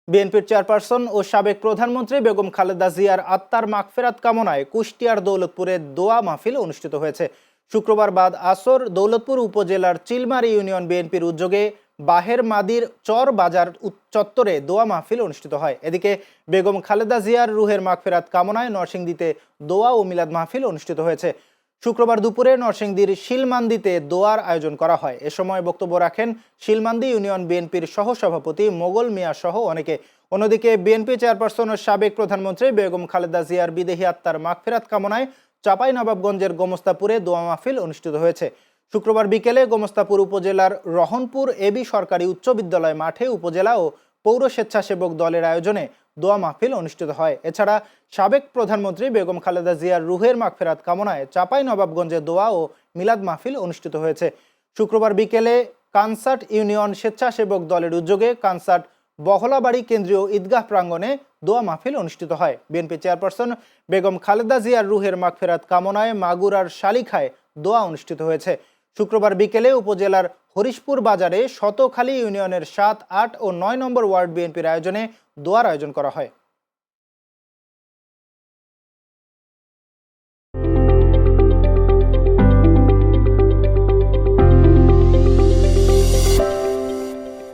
বিএনপির চেয়ারপারসন ও সাবেক প্রধানমন্ত্রী বেগম খালেদা জিয়ার আত্মার মাগফেরাত কামনায় কুষ্টিয়ার দৌলতপুরে দোয়া মাহফিল অনুষ্ঠিত হয়েছে। শুক্রবার বাদ আসর দৌলতপুর উপজেলার চিলমারি ইউনিয়ন বিএনপির উদ্যোগে বাহের মাদির চর বাজার চত্বরে দোয়া মাহফিল অনুষ্ঠিত হয়। এদিকে বেগম খালেদা জিয়ার রুহের মাগফেরাত কামনায় নরসিংদীতে দোয়া ও মিলাদ মাহফিল অনুষ্ঠিত হয়েছে। শুক্রবার দুপুরে নরসিংদীর শিলমান্দিতে দোয়ার আয়োজন করা হয়। এ সময় বক্তব্য রাখেন শিলমান্দি ইউনিয়ন বিএনপির সহসভাপতি মোগল মিয়া সহ অনেকে। অন্যদিকে বিএনপি চেয়ারপারসন ও সাবেক প্রধানমন্ত্রী বেগম খালেদা জিয়ার বিদেহী আত্মার মাগফিরাত কামনায় চাঁপাইনবাবগঞ্জের গোমস্তাপুরে দোয়া মাহফিল অনুষ্ঠিত হয়েছে। শুক্রবার বিকেলে গোমস্তাপুর উপজেলার রহনপুর এবি সরকারি উচ্চ বিদ্যালয় মাঠে উপজেলা ও পৌর স্বেচ্ছাসেবক দলের আয়োজনে দোয়া মাহফিল অনুষ্ঠিত হয়। এছাড়া সাবেক প্রধানমন্ত্রী বেগম খালেদা জিয়ার রুহের মাগফিরাত কামনায় চাঁপাইনবাবগঞ্জে দোয়া ও মিলাদ মাহফিল অনুষ্ঠিত হয়েছে। শুক্রবার বিকেলে কানসার্ট ইউনিয়ন স্বেচ্ছাসেবক দলের উদ্যোগে কানসার্ট বহলাবাড়ি কেন্দ্রীয় ঈদগাহ প্রাঙ্গণে দোয়া মাহফিল অনুষ্ঠিত হয়। বিএনপি চেয়ারপারসন বেগম খালেদা জিয়ার রুহের মাগফিরাত কামনায় মাগুরার শালিখায় দোয়া অনুষ্ঠিত হয়েছে। শুক্রবার বিকেলে উপজেলার হরিশপুর বাজারে শতখালী ইউনিয়নের ৭, ৮ ও ৯ নম্বর ওয়ার্ড বিএনপির আয়োজনে দোয়ার আয়োজন করা হয়।